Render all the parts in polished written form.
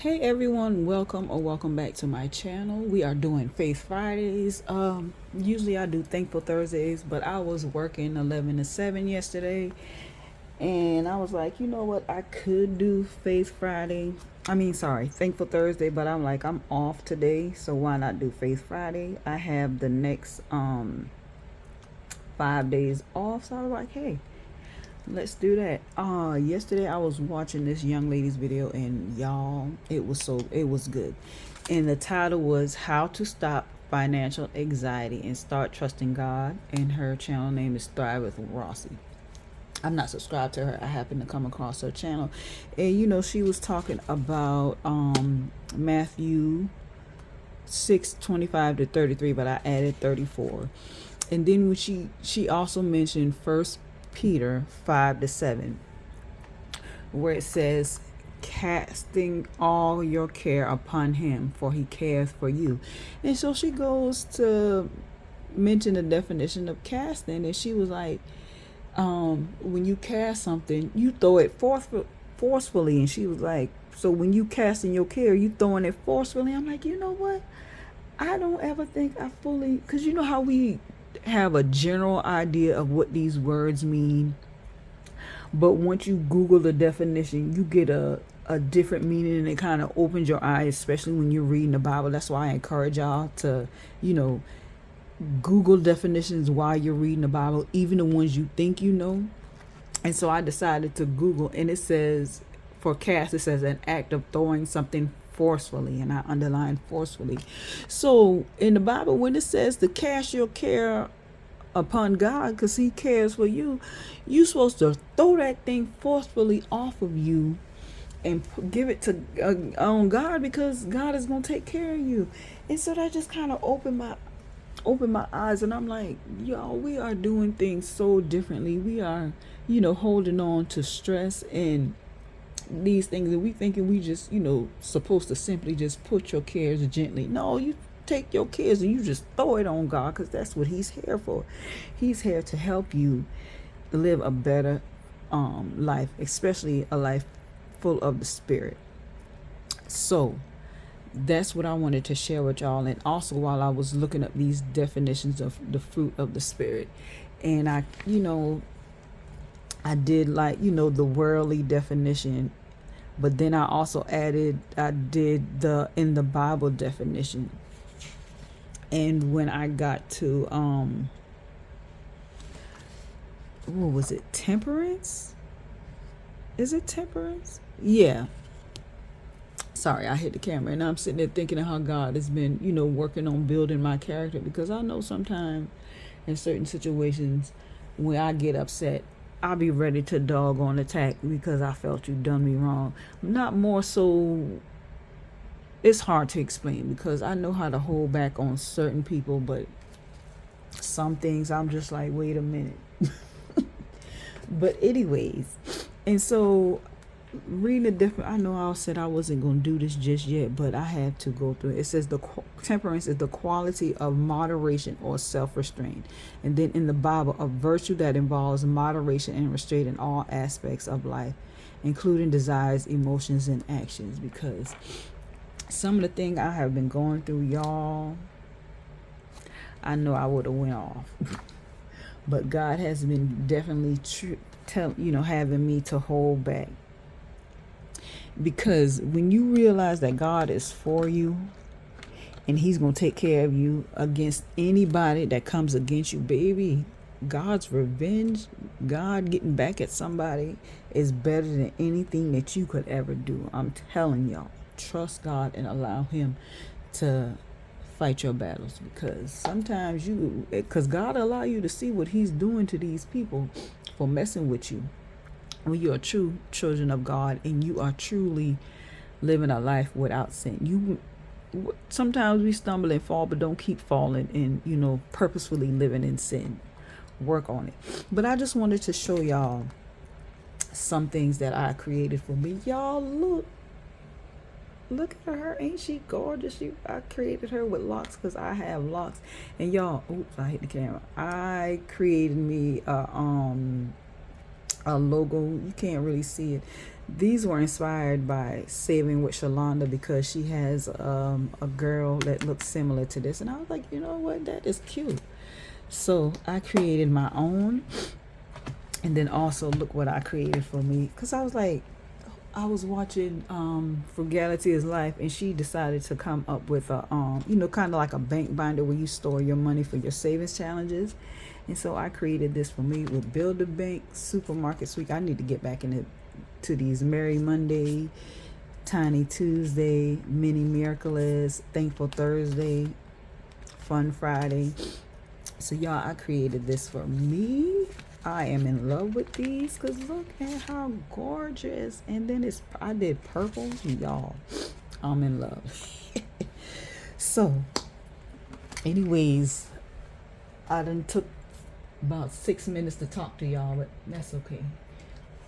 Hey everyone, welcome back to my channel. We are doing Faith Fridays. Usually I do Thankful Thursdays, but I was working 11 to 7 yesterday, and I was like, you know what? I could do Faith Friday. Thankful Thursday, but I'm like, I'm off today, so why not do Faith Friday? I have the next 5 days off, so I was like, hey, let's do that. Yesterday I was watching this young lady's video, and y'all, it was good. And the title was How to Stop Financial Anxiety and Start Trusting God. And her channel name is Thrive with Rossi. I'm not subscribed to her. I happened to come across her channel, and she was talking about Matthew 6:25 to 33, but I added 34. And then when she also mentioned First Peter 5 to 7, where it says, casting all your care upon him, for he cares for you. And so she goes to mention the definition of casting, and she was like, when you cast something, you throw it forcefully. And she was like, so when you casting your care, you throwing it forcefully. I'm like, you know what? I don't ever think I fully, because you know how we have a general idea of what these words mean, but once you Google the definition, you get a different meaning, and it kind of opens your eyes, especially when you're reading the Bible. That's why I encourage y'all to, Google definitions while you're reading the Bible, even the ones you think you know. And so I decided to Google, and it says, for cast, it says an act of throwing something forcefully, and I underline forcefully. So in the Bible, when it says to cast your care upon God because he cares for you, you're supposed to throw that thing forcefully off of you and give it to on God, because God is going to take care of you. And so that just kind of opened my eyes, and I'm like, y'all, we are doing things so differently. We are, holding on to stress and these things, and we thinking we just, supposed to simply just put your cares gently. No, you take your cares and you just throw it on God, because that's what he's here for. He's here to help you live a better life, especially a life full of the Spirit. So that's what I wanted to share with y'all. And also, while I was looking up these definitions of the fruit of the Spirit, and I did, like, the worldly definition, but then I did the in the Bible definition. And when I got to what was it, temperance? Is it temperance? Yeah. Sorry, I hit the camera, and I'm sitting there thinking of how God has been, working on building my character, because I know sometimes in certain situations when I get upset, I'll be ready to doggone attack because I felt you done me wrong. Not more so, it's hard to explain because I know how to hold back on certain people, but some things I'm just like, wait a minute. But anyways, and so reading the different, I know I said I wasn't going to do this just yet, but I had to go through it. It says temperance is the quality of moderation or self-restraint. And then in the Bible, a virtue that involves moderation and restraint in all aspects of life, including desires, emotions, and actions. Because some of the things I have been going through, y'all, I know I would have went off. But God has been definitely having me to hold back. Because when you realize that God is for you and he's going to take care of you against anybody that comes against you, baby, God's revenge, God getting back at somebody, is better than anything that you could ever do. I'm telling y'all, trust God and allow him to fight your battles, because sometimes because God allow you to see what he's doing to these people for messing with you. When you're a true children of God and you are truly living a life without sin, sometimes we stumble and fall, but don't keep falling and purposefully living in sin. Work on it. But I just wanted to show y'all some things that I created for me. Y'all, look at her. Ain't she gorgeous? I created her with locks because I have locks. And y'all, oops, I hit the camera. I created me a logo. You can't really see it. These were inspired by Saving with Shalonda because she has a girl that looks similar to this. And I was like, you know what? That is cute. So I created my own. And then also look what I created for me. Because I was like, I was watching Frugality is Life, and she decided to come up with a, kind of like a bank binder where you store your money for your savings challenges. And so I created this for me with Build a Bank, Supermarket Week. I need to get back into these Merry Monday, Tiny Tuesday, Mini Miraculous, Thankful Thursday, Fun Friday. So y'all, I created this for me. I am in love with these because look at how gorgeous. And then I did purple. Y'all, I'm in love. So, anyways, I done took about 6 minutes to talk to y'all, but that's okay.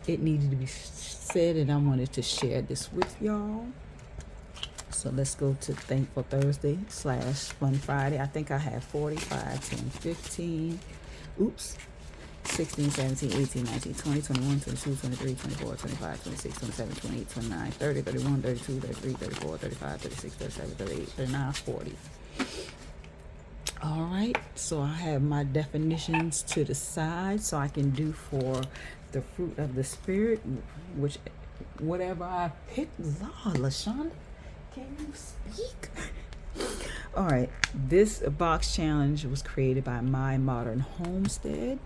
It needed to be said, and I wanted to share this with y'all. So let's go to Thankful Thursday / Fun Friday. I think I have 45, 10, 15. Oops. 16, 17, 18, 19, 20, 21, 22, 23, 24, 25, 26, 27, 28, 29, 30, 31, 32, 33, 34, 35, 36, 37, 38, 39, 40. All right, so I have my definitions to the side so I can do for the fruit of the Spirit, which whatever I pick. Lord, LaShonda, can you speak? All right, this box challenge was created by My Modern Homestead.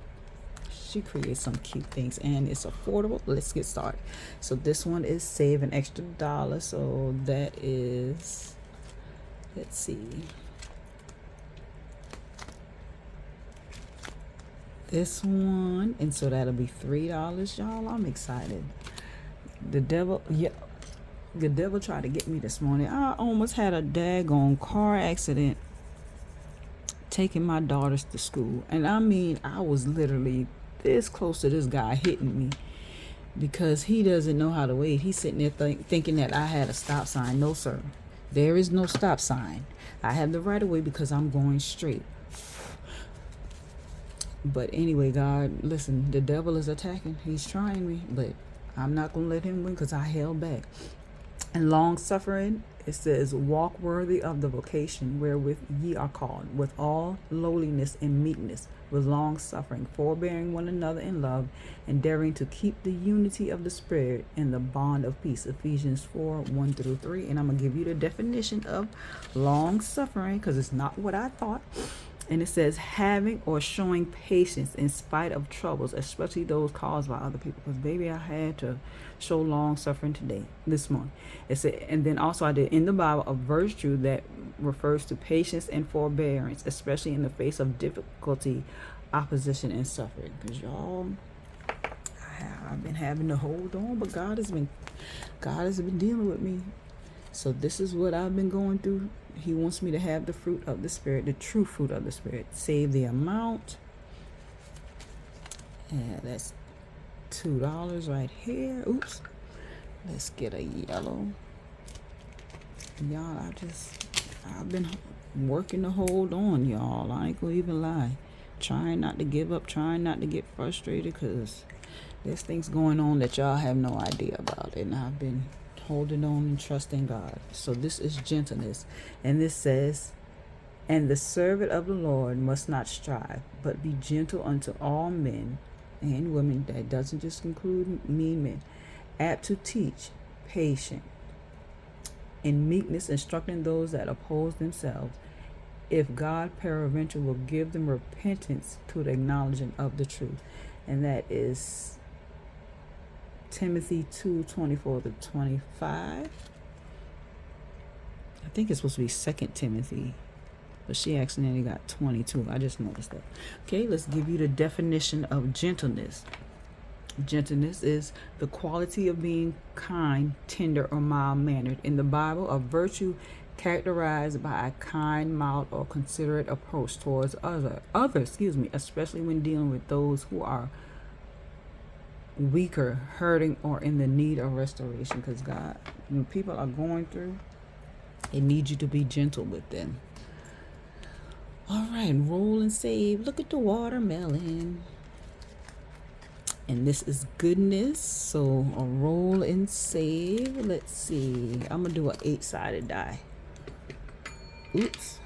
She creates some cute things and it's affordable. Let's get started. So this one is save an extra $1. So that is, let's see, this one, and so that'll be $3, y'all. I'm excited. The devil tried to get me this morning. I almost had a daggone car accident taking my daughters to school, and I mean, I was literally this close to this guy hitting me because he doesn't know how to wait. He's sitting there thinking that I had a stop sign. No, sir, there is no stop sign. I have the right of way because I'm going straight. But anyway, God, listen, the devil is attacking. He's trying me, but I'm not going to let him win because I held back. And long suffering, it says, walk worthy of the vocation wherewith ye are called, with all lowliness and meekness, with long suffering, forbearing one another in love, endeavoring to keep the unity of the Spirit in the bond of peace. Ephesians 4:1-3. And I'm going to give you the definition of long suffering because it's not what I thought. And it says having or showing patience in spite of troubles, especially those caused by other people. Because baby, I had to show long suffering this morning. It said, and then also I did in the Bible a virtue that refers to patience and forbearance, especially in the face of difficulty, opposition, and suffering. Because y'all, I've been having to hold on, but God has been dealing with me. So this is what I've been going through. He wants me to have the fruit of the Spirit, the true fruit of the Spirit. Save the amount. And that's $2 right here. Oops. Let's get a yellow. Y'all, I've been working to hold on, y'all. I ain't gonna even lie. Trying not to give up, trying not to get frustrated, because there's things going on that y'all have no idea about. And I've been holding on and trusting God. So this is gentleness. And this says, and the servant of the Lord must not strive, but be gentle unto all men and women. That doesn't just include mean men. Apt to teach, patient, in meekness, instructing those that oppose themselves, if God peradventure will give them repentance to the acknowledgement of the truth. And that is Timothy 2:24-25. I think it's supposed to be 2 Timothy, but she accidentally got 22. I just noticed that. Okay, let's give you the definition of gentleness. Gentleness is the quality of being kind, tender, or mild-mannered. In the Bible, a virtue characterized by a kind, mild, or considerate approach towards others, especially when dealing with those who are weaker, hurting, or in the need of restoration. Because God, when people are going through, it needs you to be gentle with them. All right, roll and save. Look at the watermelon. And this is goodness. So a roll and save. Let's see. I'm gonna do an 8-sided die. Oops.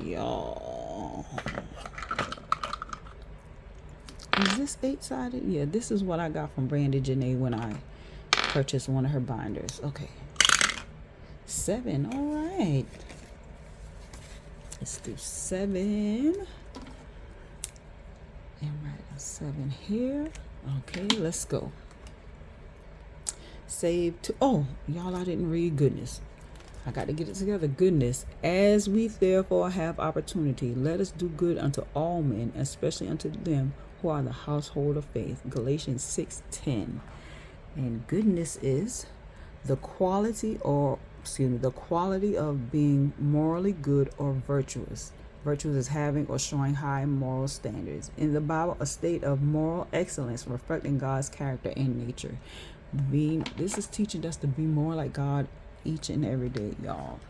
Y'all. Is this 8-sided? Yeah, this is what I got from Brandy Janae when I purchased one of her binders. Okay. 7. All right. Let's do 7. And write a 7 here. Okay, let's go. Save to, oh, y'all, I didn't read goodness. I got to get it together. Goodness. As we therefore have opportunity, let us do good unto all men, especially unto them who are the household of faith. Galatians 6:10. And goodness is the quality of being morally good or virtuous. Virtuous is having or showing high moral standards. In the Bible, a state of moral excellence reflecting God's character and nature. This is teaching us to be more like God each and every day, y'all.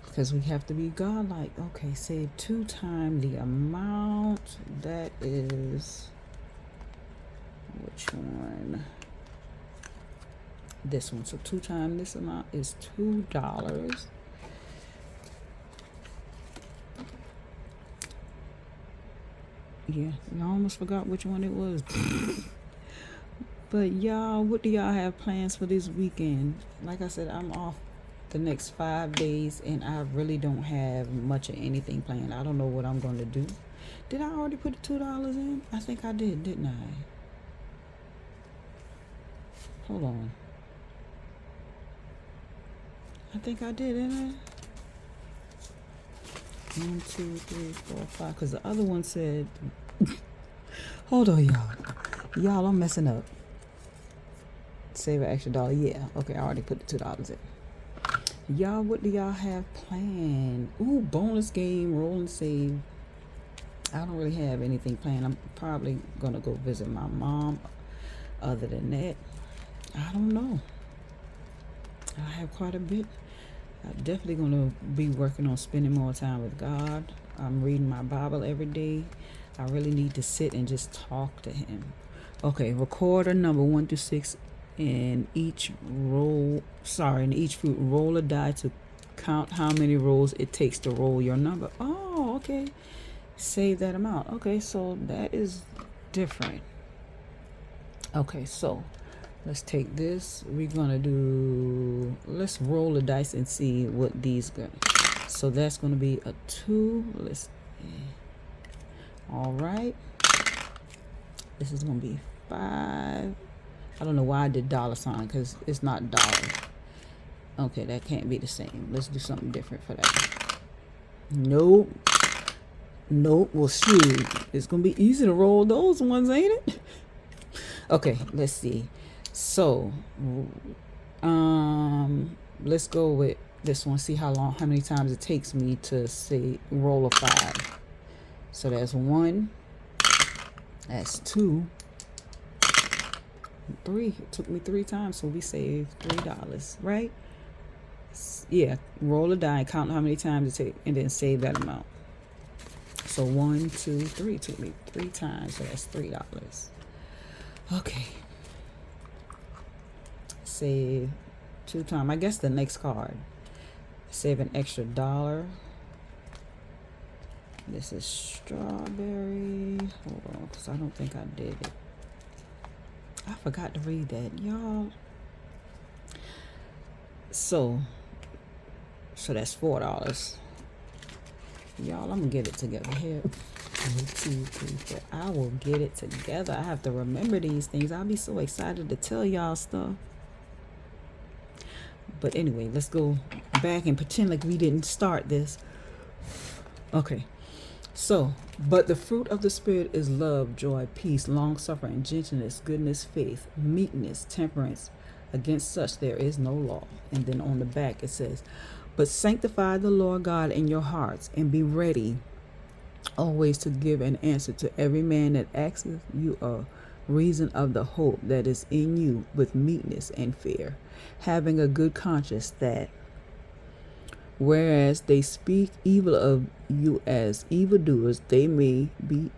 Because we have to be God-like. Okay, save 2 times the amount. That is, which one? This one. So 2 times this amount is $2. Yeah, you almost forgot which one it was. But y'all, what do y'all have plans for this weekend? Like I said, I'm off the next 5 days, and I really don't have much of anything planned. I don't know what I'm going to do. Did I already put the $2 in? I think I did, didn't I? Hold on. I think I did, didn't I? 1, 2, 3, 4, 5. Because the other one said, hold on, y'all. Y'all, I'm messing up. Save an extra $1. Yeah. Okay, I already put the $2 in. Y'all, what do y'all have planned? Ooh, bonus game, roll and save. I don't really have anything planned. I'm probably going to go visit my mom. Other than that, I don't know. I have quite a bit. I'm definitely going to be working on spending more time with God. I'm reading my Bible every day. I really need to sit and just talk to him. Okay, record a number 1 through 6 in each fruit. Roll a die to count how many rolls it takes to roll your number. Oh, okay. Save that amount. Okay, so that is different. Okay, so let's take this. We're gonna do, let's roll the dice and see what these go. So that's gonna be a 2. Let's see. All right. This is gonna be 5. I don't know why I did $sign because it's not dollar. Okay, that can't be the same. Let's do something different for that. Nope. Well, shoot. It's gonna be easy to roll those ones, ain't it? Okay, let's see. So, let's go with this one. See how many times it takes me to say roll a 5. So that's 1. That's 2. 3. It took me 3 times, so we saved $3, right? Yeah. Roll a die, count how many times it takes, and then save that amount. So 1, 2, 3. It took me 3 times, so that's $3. Okay. Save 2 times. I guess the next card. Save an extra $1. This is strawberry. Hold on, because I don't think I did it. I forgot to read that, y'all. So that's $4. Y'all, I'm gonna get it together here. 1, 2, 3, 4. I will get it together. I have to remember these things. I'll be so excited to tell y'all stuff. But anyway, let's go back and pretend like we didn't start this. Okay. So, but the fruit of the Spirit is love, joy, peace, long-suffering, gentleness, goodness, faith, meekness, temperance. Against such there is no law. And then on the back it says, but sanctify the Lord God in your hearts, and be ready always to give an answer to every man that asketh you a reason of the hope that is in you with meekness and fear, having a good conscience, that Whereas they speak evil of you as evildoers, they may be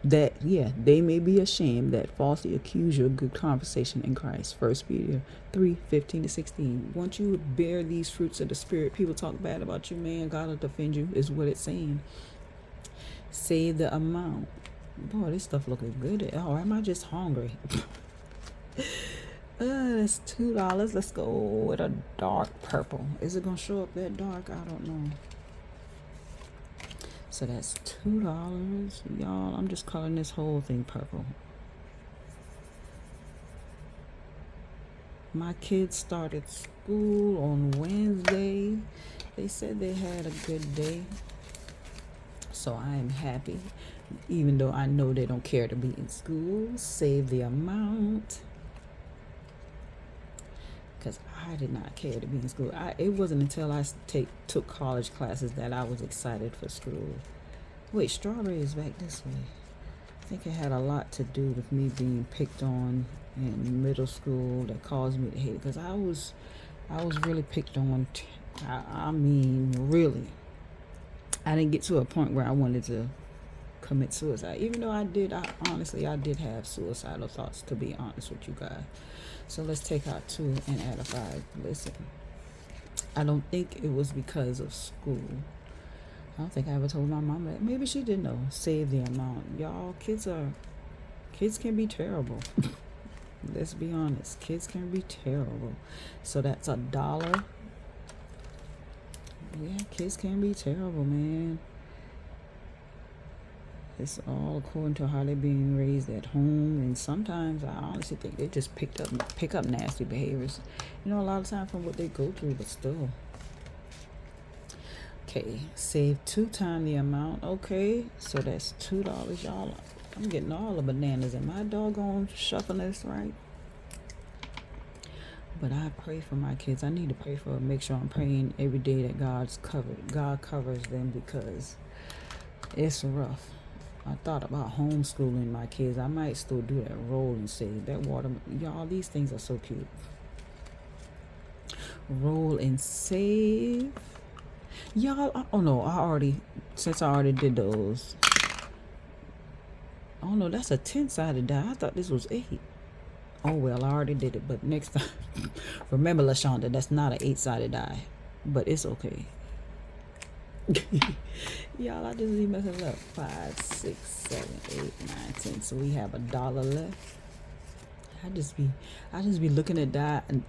ashamed that falsely accuse your good conversation in Christ. 1 Peter 3:15-16. Once you bear these fruits of the Spirit, people talk bad about you, man, God will defend you, is what it's saying. Save the amount. Boy, this stuff looking good. Oh, am I just hungry? That's $2. Let's go with a dark purple. Is it gonna show up that dark? I don't know. So that's $2, y'all. I'm just coloring this whole thing purple. My kids started school on Wednesday. They said they had a good day, so I am happy, even though I know they don't care to be in school. Save the amount, because I did not care to be in school. It wasn't until I took college classes that I was excited for school. Wait, strawberry is back this way. I think it had a lot to do with me being picked on in middle school that caused me to hate it, because I was really picked on. I mean, really. I didn't get to a point where I wanted to commit suicide, even though I did have suicidal thoughts, to be honest with you guys. So let's take out 2 and add a 5. Listen, I don't think it was because of school. I don't think I ever told my mom that. Maybe she didn't know. Save the amount. Y'all, kids can be terrible. Let's be honest. Kids can be terrible. So that's $1. Yeah, kids can be terrible, man. It's all according to how they're being raised at home, and sometimes I honestly think they just pick up nasty behaviors. A lot of time from what they go through, but still. Okay, save 2 times the amount. Okay, so that's $2, y'all. I'm getting all the bananas. Am I doggone shuffling this right? But I pray for my kids. I need to pray for them. Make sure I'm praying every day that God covers them, because it's rough. I thought about homeschooling my kids. I might still do that. Roll and save. That water, y'all, these things are so cute. Roll and save. Y'all, oh no, since I already did those. Oh no, that's a 10-sided die. I thought this was 8. Oh well, I already did it, but next time, remember, LaShonda, that's not an 8-sided die, but it's okay. Y'all, I just be messing up. 5, 6, 7, 8, 9, 10. So we have $1 left. I just be looking at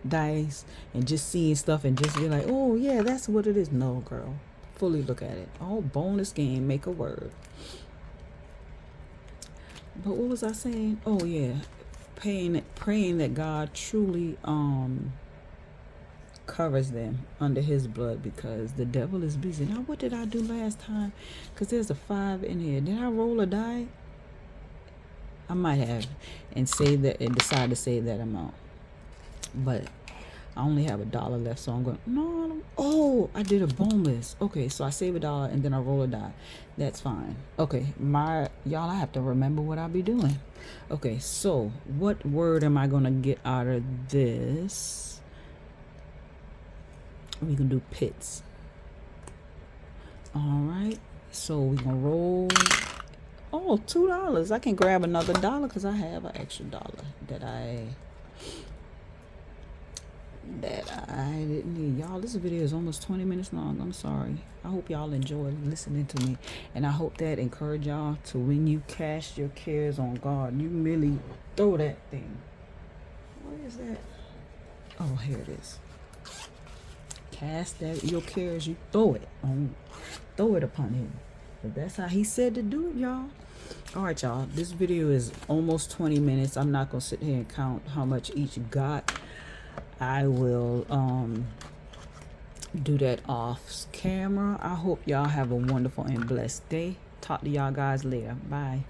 dice and just seeing stuff and just be like, oh yeah, that's what it is. No, girl, fully look at it. Oh, bonus game, make a word. But what was I saying? Oh yeah, praying that God truly covers them under his blood, because the devil is busy. Now, what did I do last time? Because there's a 5 in here. Did I roll a die? I might have, and decide to save that amount. But I only have $1 left, so I'm going, no, oh, I did a bonus. Okay, so I save $1 and then I roll a die. That's fine. Okay, y'all, I have to remember what I'll be doing. Okay, so what word am I going to get out of this? We can do pits. All right, so we're going to roll. Oh, $2. I can grab another $1 because I have an extra $1 that I didn't need. Y'all, this video is almost 20 minutes long. I'm sorry. I hope y'all enjoy listening to me, and I hope that encourage y'all to, when you cast your cares on God, you really throw that thing. What is that? Oh, here it is. Cast your cares, you throw it upon him. But that's how he said to do it, y'all. All right, y'all, this video is almost 20 minutes. I'm not gonna sit here and count how much each got. I will do that off camera. I hope y'all have a wonderful and blessed day. Talk to y'all guys later. Bye.